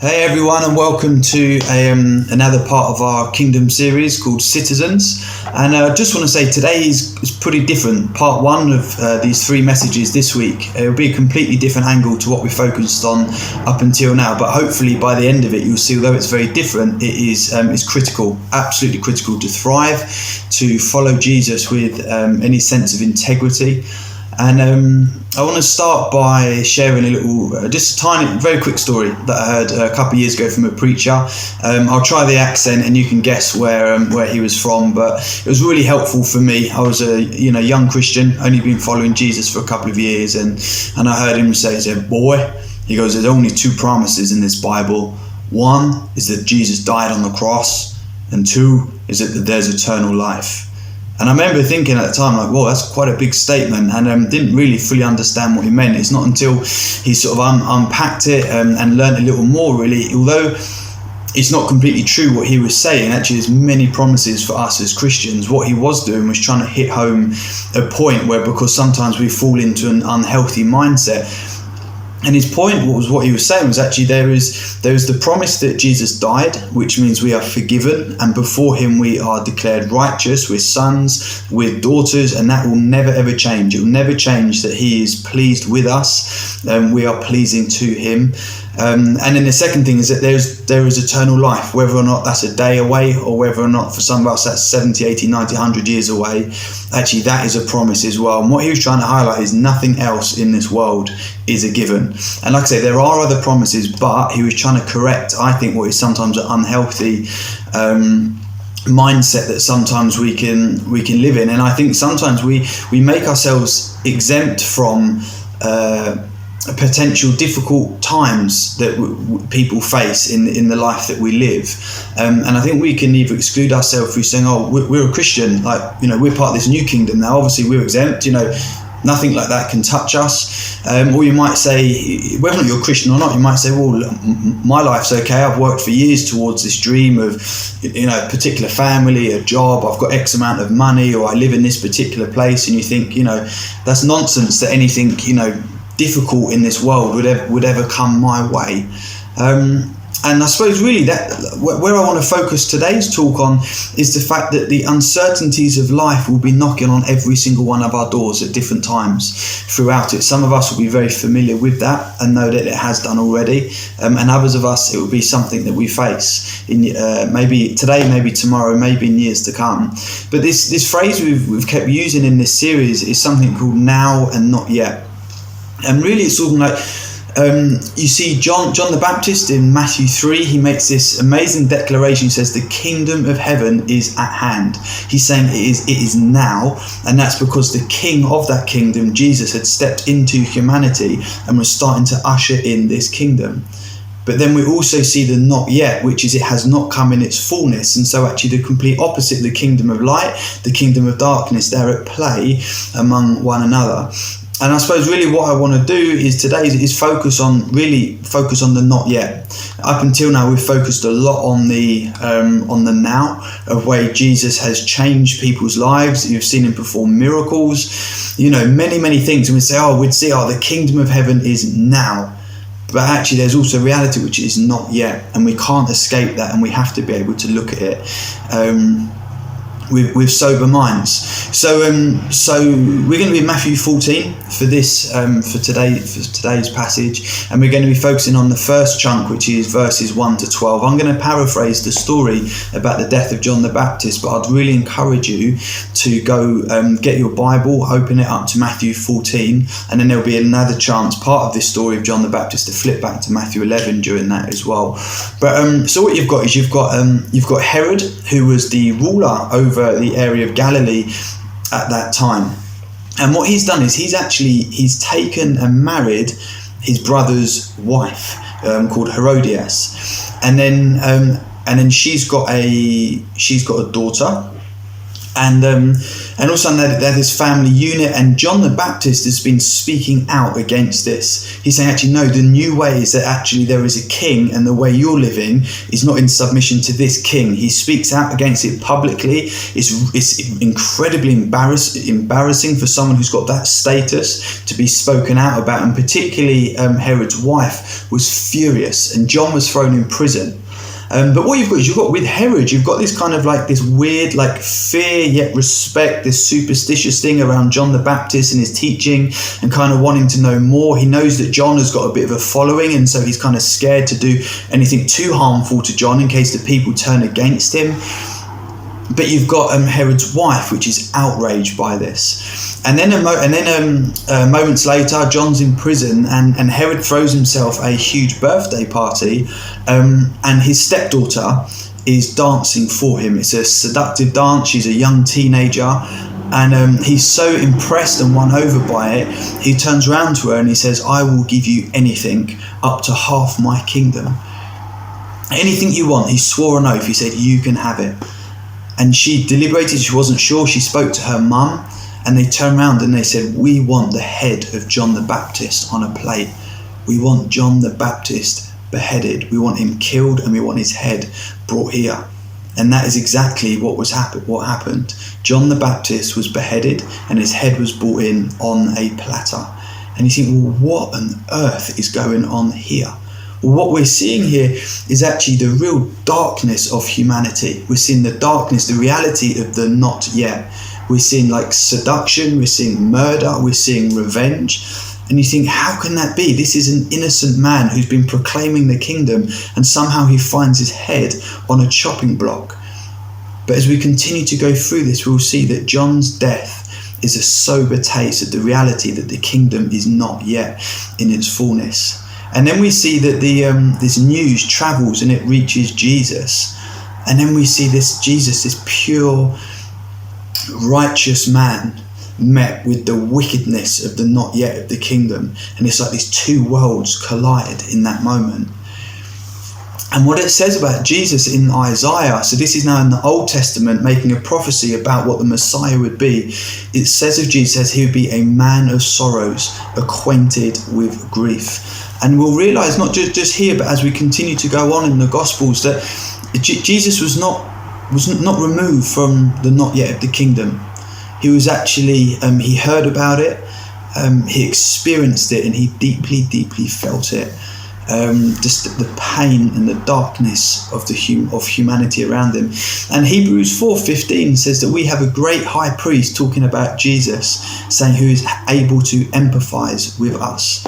Hey everyone, and welcome to another part of our Kingdom series called Citizens. And I just want to say today is pretty different. Part one of these three messages this week. It will be a completely different angle to what we focused on up until now. But hopefully by the end of it, you'll see, although it's very different, it is critical, absolutely critical to thrive, to follow Jesus with any sense of integrity. And I want to start by sharing a little, just a tiny, very quick story that I heard a couple of years ago from a preacher. I'll try the accent and you can guess where he was from, but it was really helpful for me. I was a young Christian, only been following Jesus for a couple of years, and I heard him say, he said, "Boy," he goes, "there's only two promises in this Bible. One is that Jesus died on the cross, and two is that there's eternal life." And I remember thinking at the time, like, whoa, that's quite a big statement, and didn't really fully understand what he meant. It's not until he sort of unpacked it and learned a little more, really, although it's not completely true what he was saying. Actually, there's many promises for us as Christians. What he was doing was trying to hit home a point where, because sometimes we fall into an unhealthy mindset. And his point was, what he was saying was actually there is the promise that Jesus died, which means we are forgiven, and before him we are declared righteous. We're sons, we're daughters, and that will never ever change. It will never change that he is pleased with us, and we are pleasing to him. And then the second thing is that there is eternal life, whether or not that's a day away, or whether or not for some of us that's 70, 80, 90, 100 years away. Actually, that is a promise as well. And what he was trying to highlight is nothing else in this world is a given. And like I say, there are other promises, but he was trying to correct, I think, what is sometimes an unhealthy mindset that sometimes we can live in. And I think sometimes we make ourselves exempt from potential difficult times that people face in the life that we live, and I think we can either exclude ourselves through saying, "Oh, we're a Christian, like we're part of this new kingdom now. Obviously, we're exempt. Nothing like that can touch us." Or you might say, whether or not you're a Christian or not, you might say, "Well, my life's okay. I've worked for years towards this dream of, a particular family, a job. I've got X amount of money, or I live in this particular place." And you think, that's nonsense that anything, difficult in this world would ever come my way. And I suppose really that where I want to focus today's talk on is the fact that the uncertainties of life will be knocking on every single one of our doors at different times throughout it. Some of us will be very familiar with that and know that it has done already, and others of us, it will be something that we face in maybe today, maybe tomorrow, maybe in years to come. But this phrase we've kept using in this series is something called now and not yet. And really it's something like, you see John the Baptist in Matthew 3, he makes this amazing declaration. He says, "The kingdom of heaven is at hand." He's saying it is now, and that's because the king of that kingdom, Jesus, had stepped into humanity and was starting to usher in this kingdom. But then we also see the not yet, which is it has not come in its fullness. And so actually the complete opposite, the kingdom of light, the kingdom of darkness, they're at play among one another. And I suppose really what I want to do is today is focus on the not yet. Up until now, we've focused a lot on the now, of way Jesus has changed people's lives. You've seen him perform miracles, many things. And we'd say, the kingdom of heaven is now. But actually, there's also reality which is not yet, and we can't escape that, and we have to be able to look at it with sober minds. So we're going to be in Matthew 14 for this for today's passage, and we're going to be focusing on the first chunk, which is verses 1 to 12. I'm going to paraphrase the story about the death of John the Baptist, but I'd really encourage you to go get your Bible, open it up to Matthew 14, and then there'll be another chance, part of this story of John the Baptist, to flip back to Matthew 11 during that as well. But so what you've got is you've got Herod, who was the ruler over the area of Galilee at that time, and what he's done is he's taken and married his brother's wife, called Herodias, and then she's got a daughter, and And also they're this family unit, and John the Baptist has been speaking out against this. He's saying, actually, no, the new way is that actually there is a king, and the way you're living is not in submission to this king. He speaks out against it publicly. It's incredibly embarrassing for someone who's got that status to be spoken out about, and particularly Herod's wife was furious, and John was thrown in prison. But what you've got with Herod, you've got this kind of like this weird like fear yet respect, this superstitious thing around John the Baptist and his teaching, and kind of wanting to know more. He knows that John has got a bit of a following, and so he's kind of scared to do anything too harmful to John in case the people turn against him. But you've got Herod's wife, which is outraged by this. And then moments later, John's in prison, and Herod throws himself a huge birthday party, and his stepdaughter is dancing for him. It's a seductive dance. She's a young teenager, and he's so impressed and won over by it, he turns around to her and he says, "I will give you anything, up to half my kingdom. Anything you want." He swore an oath. He said, "You can have it." And she deliberated. She wasn't sure. She spoke to her mum, and they turned around and they said, "We want the head of John the Baptist on a plate. We want John the Baptist beheaded. We want him killed, and we want his head brought here." And that is exactly what happened. John the Baptist was beheaded, and his head was brought in on a platter. And you think, well, what on earth is going on here? Well, what we're seeing here is actually the real darkness of humanity. We're seeing the darkness, the reality of the not yet. We're seeing like seduction, we're seeing murder, we're seeing revenge. And you think, how can that be? This is an innocent man who's been proclaiming the kingdom, and somehow he finds his head on a chopping block. But as we continue to go through this, we'll see that John's death is a sober taste of the reality that the kingdom is not yet in its fullness. And then we see that this news travels and it reaches Jesus. And then we see this Jesus, this pure, righteous man, met with the wickedness of the not yet of the kingdom. And it's like these two worlds collide in that moment. And what it says about Jesus in Isaiah, so this is now in the Old Testament, making a prophecy about what the Messiah would be. It says of Jesus, he would be a man of sorrows, acquainted with grief. And we'll realise, not just here, but as we continue to go on in the Gospels, that Jesus was not removed from the not yet of the kingdom. He was actually, he heard about it, he experienced it, and he deeply, deeply felt it. Just the pain and the darkness of humanity around him. And Hebrews 4:15 says that we have a great high priest, talking about Jesus, saying who is able to empathise with us.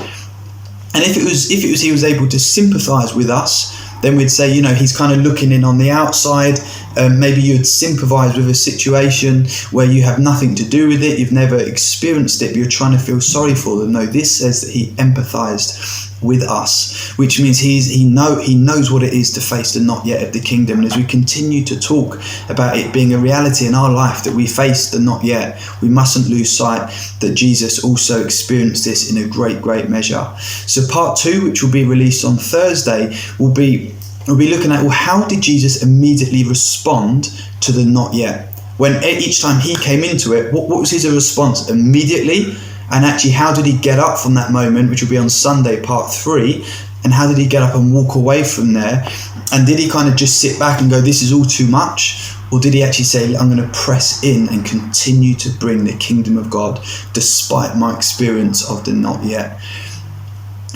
And if it was he was able to sympathise with us, then we'd say, he's kind of looking in on the outside. Maybe you'd sympathise with a situation where you have nothing to do with it, you've never experienced it, but you're trying to feel sorry for them. No, this says that he empathised with us, which means he knows what it is to face the not yet of the kingdom. And as we continue to talk about it being a reality in our life that we face the not yet, we mustn't lose sight that Jesus also experienced this in a great, great measure. So part 2, which will be released on Thursday, will be looking at, well, how did Jesus immediately respond to the not yet? When each time he came into it, what was his response immediately? And actually, how did he get up from that moment, which will be on Sunday, part 3? And how did he get up and walk away from there? And did he kind of just sit back and go, this is all too much? Or did he actually say, I'm going to press in and continue to bring the kingdom of God despite my experience of the not yet?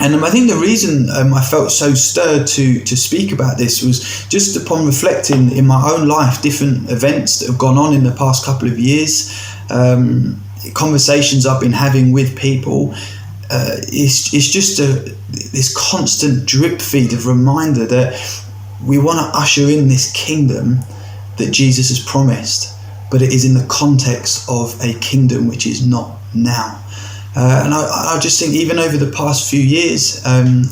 And I think the reason I felt so stirred to speak about this was just upon reflecting in my own life, different events that have gone on in the past couple of years, conversations I've been having with people. It's just this constant drip feed of reminder that we want to usher in this kingdom that Jesus has promised, but it is in the context of a kingdom which is not now. And I just think, even over the past few years,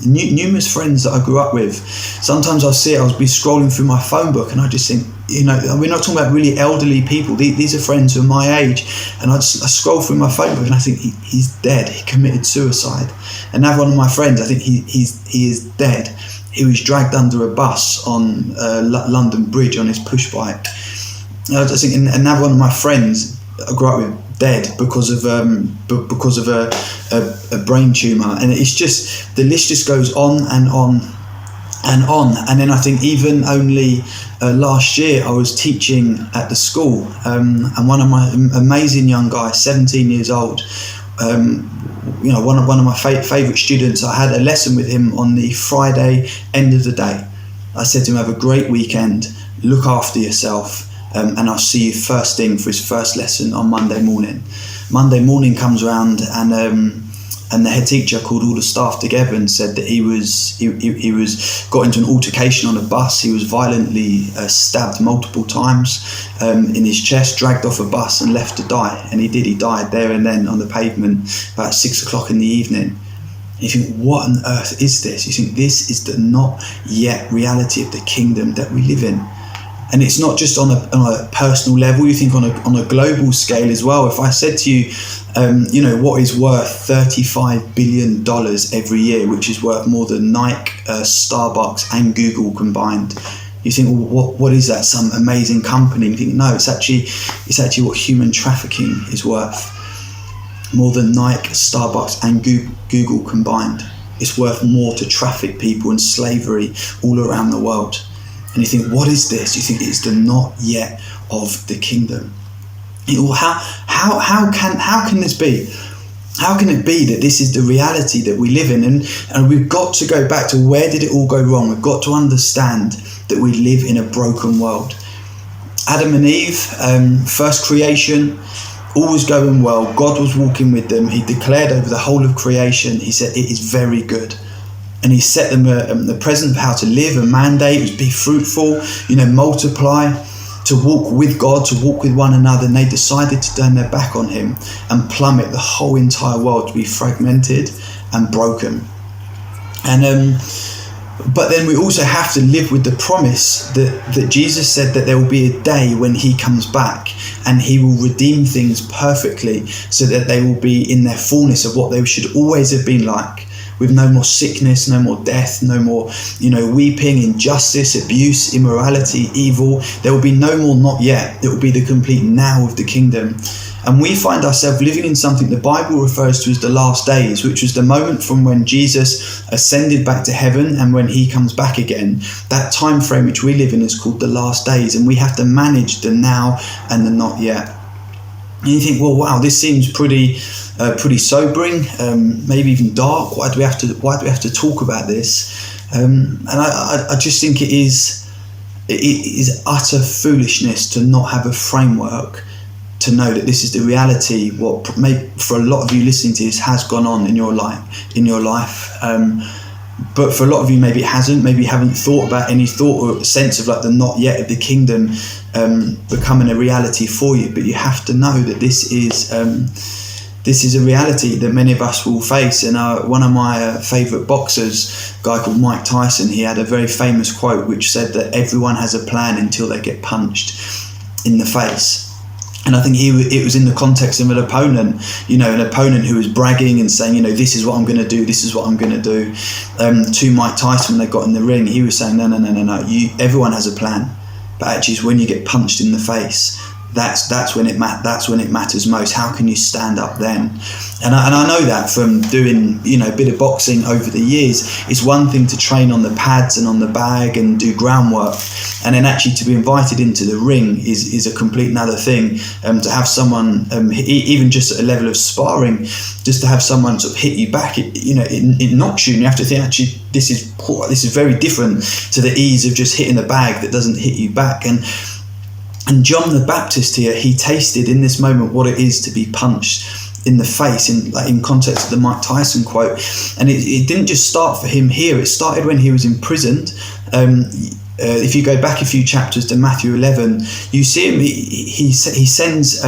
numerous friends that I grew up with, sometimes I'll see it, I'll be scrolling through my phone book, and I just think, we're not talking about really elderly people. These are friends who are my age, and I scroll through my phone book and I think he's dead. He committed suicide. And now one of my friends, I think he is dead. He was dragged under a bus on London Bridge on his push bike. And I just think, and now one of my friends I grew up with dead because of a brain tumor, and it's just, the list just goes on and on and on. And then I think even only last year I was teaching at the school, and one of my amazing young guys, 17 years old, one of my favourite students, I had a lesson with him on the Friday end of the day. I said to him, have a great weekend, look after yourself, and I'll see you first thing for his first lesson on Monday morning. Monday morning comes around, and the head teacher called all the staff together and said that he was got into an altercation on a bus. He was violently stabbed multiple times in his chest, dragged off a bus and left to die. And he did. He died there and then on the pavement about 6 o'clock in the evening. And you think, what on earth is this? You think this is the not yet reality of the kingdom that we live in. And it's not just on a personal level. You think on a global scale as well. If I said to you, what is worth $35 billion every year, which is worth more than Nike, Starbucks and Google combined, you think, well, what is that? Some amazing company? You think, no, it's actually what human trafficking is worth. More than Nike, Starbucks and Google combined. It's worth more to traffic people in slavery all around the world. And you think, what is this? You think it's the not yet of the kingdom. How can this be? How can it be that this is the reality that we live in? And we've got to go back to, where did it all go wrong? We've got to understand that we live in a broken world. Adam and Eve, first creation, all was going well. God was walking with them. He declared over the whole of creation, he said, it is very good. And he set them the present of how to live, a mandate was be fruitful, multiply, to walk with God, to walk with one another. And they decided to turn their back on him and plummet the whole entire world to be fragmented and broken. And but then we also have to live with the promise that Jesus said that there will be a day when he comes back and he will redeem things perfectly, so that they will be in their fullness of what they should always have been like, with no more sickness, no more death, no more, weeping, injustice, abuse, immorality, evil. There will be no more not yet. It will be the complete now of the kingdom. And we find ourselves living in something the Bible refers to as the last days, which was the moment from when Jesus ascended back to heaven and when he comes back again. That time frame which we live in is called the last days, and we have to manage the now and the not yet. And you think, well, wow, this seems pretty sobering, maybe even dark. Why do we have to talk about this? And I just think it is utter foolishness to not have a framework to know that this is the reality. What may, for a lot of you listening to this, has gone on in your life. But for a lot of you, maybe it hasn't. Maybe you haven't thought about any thought or sense of like the not yet of the kingdom becoming a reality for you. But you have to know that this is a reality that many of us will face. And one of my favourite boxers, a guy called Mike Tyson, he had a very famous quote which said that everyone has a plan until they get punched in the face. And I think it was in the context of an opponent who was bragging and saying, this is what I'm going to do, this is what I'm going to do. To Mike Tyson, when they got in the ring, he was saying, no. Everyone has a plan, but actually, it's when you get punched in the face, that's when it matters most. How can you stand up then? And I know that from doing a bit of boxing over the years. It's one thing to train on the pads and on the bag and do groundwork, and then actually to be invited into the ring is a complete another thing. To have someone even just at a level of sparring, just to have someone sort of hit you back, it knocks you, and you have to think, actually, this is very different to the ease of just hitting the bag that doesn't hit you back. And John the Baptist here, he tasted in this moment what it is to be punched in the face, in context of the Mike Tyson quote. And it didn't just start for him here. It started when he was imprisoned. If you go back a few chapters to Matthew 11, you see him. He sends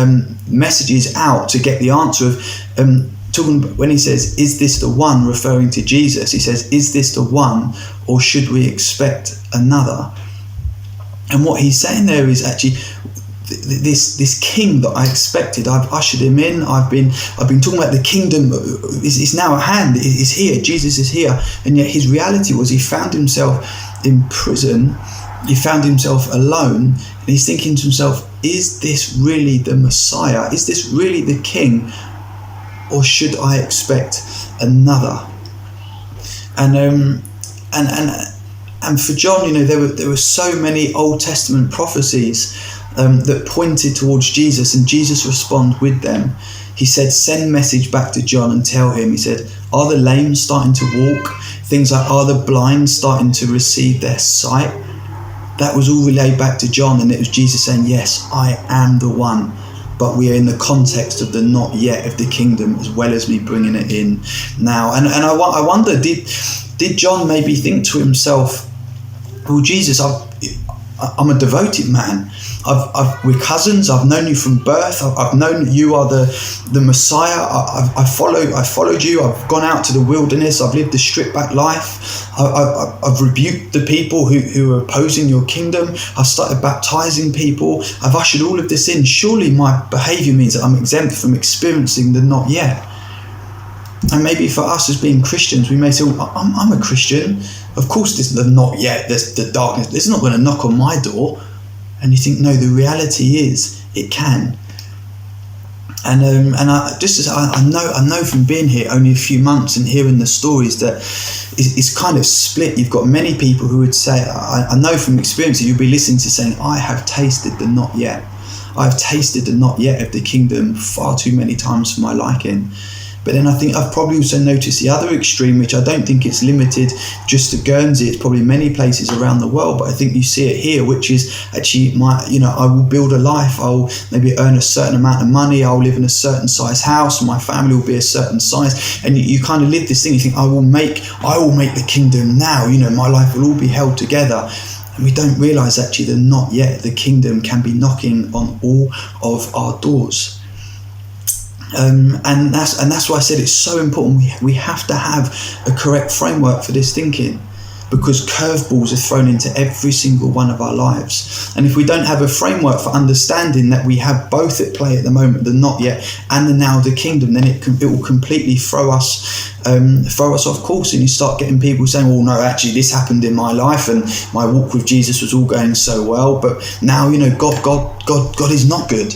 messages out to get the answer of when he says, "Is this the one?" referring to Jesus. He says, "Is this the one, or should we expect another?" And what he's saying there is actually this king that I expected. I've ushered him in. I've been talking about the kingdom is now at hand. It's here. Jesus is here. And yet his reality was he found himself in prison he found himself alone, and he's thinking to himself, is this really the Messiah? Is this really the King? Or should I expect another? And for John, there were so many Old Testament prophecies that pointed towards Jesus, and Jesus responded with them. He said, send message back to John and tell him, he said, are the lame starting to walk? Things like, are the blind starting to receive their sight? That was all relayed back to John, and it was Jesus saying, yes, I am the one. But we are in the context of the not yet of the kingdom, as well as me bringing it in now. And I wonder, did John maybe think to himself, well, Jesus, I'm a devoted man. We're cousins. I've known you from birth. I've known that you are the Messiah. I followed you. I've gone out to the wilderness. I've lived a stripped back life. I've rebuked the people who are opposing your kingdom. I've started baptizing people. I've ushered all of this in. Surely my behaviour means that I'm exempt from experiencing the not yet. And maybe for us as being Christians, we may say, well, I'm a Christian. Of course, this is the not yet, the darkness. This is not going to knock on my door. And you think, no, the reality is it can. And I know from being here only a few months and hearing the stories that it's kind of split. You've got many people who would say, I know from experience that you'll be listening to saying, I have tasted the not yet. I've tasted the not yet of the kingdom far too many times for my liking. But then I think I've probably also noticed the other extreme, which I don't think it's limited just to Guernsey. It's probably many places around the world, but I think you see it here, which is actually I will build a life. I'll maybe earn a certain amount of money. I'll live in a certain size house. My family will be a certain size. And you kind of live this thing. You think, I will make the kingdom now. My life will all be held together. And we don't realise actually that not yet the kingdom can be knocking on all of our doors. And that's why I said it's so important. We have to have a correct framework for this thinking, because curveballs are thrown into every single one of our lives. And if we don't have a framework for understanding that we have both at play at the moment, the not yet and the now of the kingdom, then it will completely throw us off course. And you start getting people saying, well, no, actually this happened in my life and my walk with Jesus was all going so well, but now God is not good.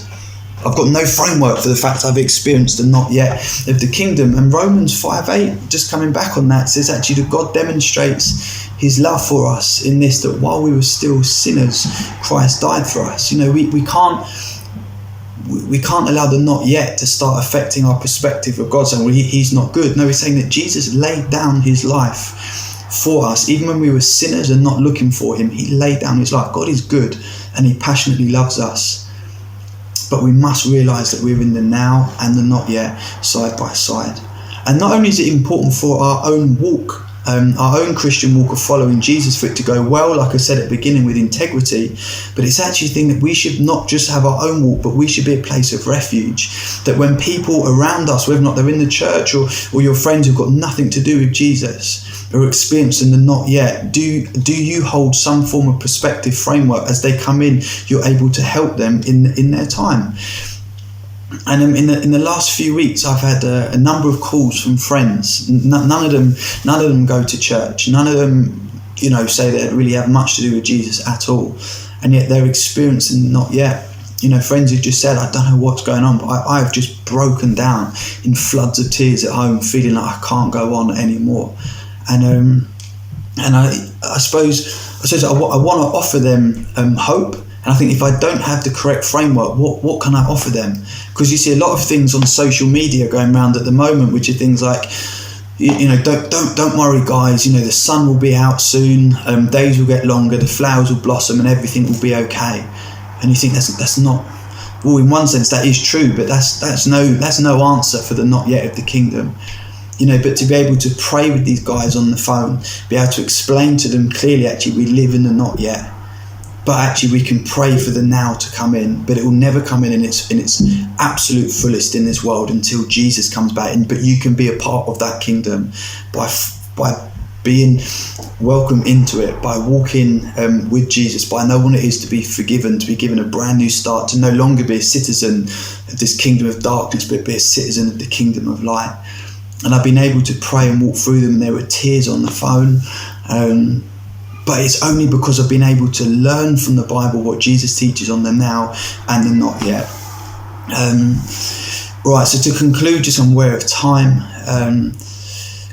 I've got no framework for the fact I've experienced the not yet of the kingdom. And Romans 5:8, just coming back on that, says actually that God demonstrates his love for us in this, that while we were still sinners, Christ died for us. We can't allow the not yet to start affecting our perspective of God, saying, well, he's not good. No, he's saying that Jesus laid down his life for us. Even when we were sinners and not looking for him, he laid down his life. God is good and he passionately loves us. But we must realise that we're in the now and the not yet side by side. And not only is it important for our own walk, our own Christian walk of following Jesus, for it to go well, like I said at the beginning, with integrity, but it's actually a thing that we should not just have our own walk, but we should be a place of refuge. That when people around us, whether or not they're in the church or your friends who've got nothing to do with Jesus, are experiencing the not yet, do you hold some form of perspective framework as they come in? You're able to help them in their time. And in the last few weeks, I've had a number of calls from friends. None of them go to church. None of them, say they really have much to do with Jesus at all, and yet they're experiencing not yet. Friends who've just said, I don't know what's going on, but I've just broken down in floods of tears at home, feeling like I can't go on anymore. And I suppose I want to offer them hope. And I think if I don't have the correct framework, what can I offer them? Because you see a lot of things on social media going around at the moment, which are things like, don't worry, guys. The sun will be out soon. Days will get longer. The flowers will blossom, and everything will be okay. And you think that's not. Well, in one sense that is true, but that's no answer for the not yet of the kingdom. But to be able to pray with these guys on the phone, be able to explain to them clearly, actually, we live in the not yet. But actually we can pray for the now to come in, but it will never come in its absolute fullest in this world until Jesus comes back in. But you can be a part of that kingdom by being welcome into it, by walking with Jesus, by knowing what it is to be forgiven, to be given a brand new start, to no longer be a citizen of this kingdom of darkness, but be a citizen of the kingdom of light. And I've been able to pray and walk through them, and there were tears on the phone. But it's only because I've been able to learn from the Bible what Jesus teaches on the now and the not yet. Right, so to conclude, just I'm aware of time.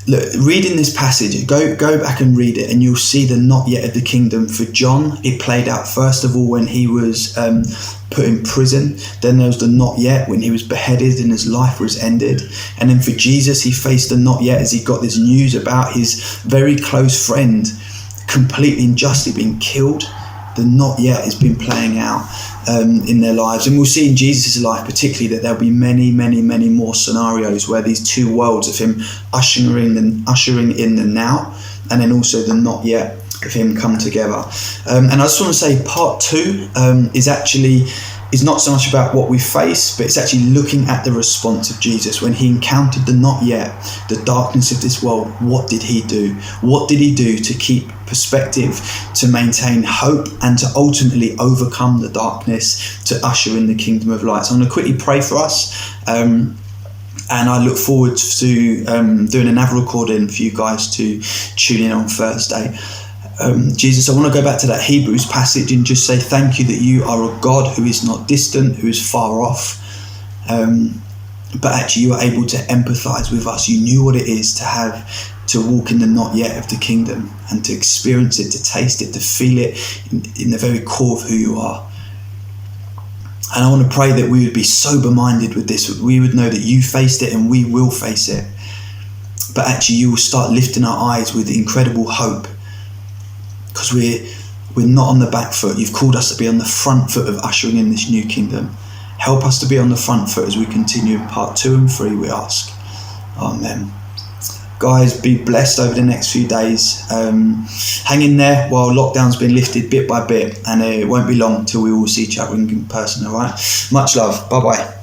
Look, reading this passage, go back and read it, and you'll see the not yet of the kingdom. For John, it played out first of all when he was put in prison. Then there was the not yet when he was beheaded and his life was ended. And then for Jesus, he faced the not yet as he got this news about his very close friend completely unjustly being killed. The not yet has been playing out in their lives, and we'll see in Jesus' life particularly that there'll be many more scenarios where these two worlds of him ushering in the now, and then also the not yet of him come together. And I just want to say part 2 is not so much about what we face, but it's actually looking at the response of Jesus when he encountered the not yet, the darkness of this world. What did he do? What did he do to keep perspective, to maintain hope, and to ultimately overcome the darkness, to usher in the kingdom of light? So I'm going to quickly pray for us, and I look forward to doing another recording for you guys to tune in on Thursday. Jesus, I want to go back to that Hebrews passage and just say thank you that you are a God who is not distant, who is far off, but actually you are able to empathise with us. You knew what it is to walk in the not yet of the kingdom, and to experience it, to taste it, to feel it in the very core of who you are. And I want to pray that we would be sober-minded with this. We would know that you faced it and we will face it, but actually you will start lifting our eyes with incredible hope, because we're not on the back foot. You've called us to be on the front foot of ushering in this new kingdom. Help us to be on the front foot as we continue in part 2 and 3, we ask. Amen. Guys, be blessed over the next few days. Hang in there while lockdown's been lifted bit by bit, and it won't be long till we all see each other in person, all right? Much love. Bye-bye.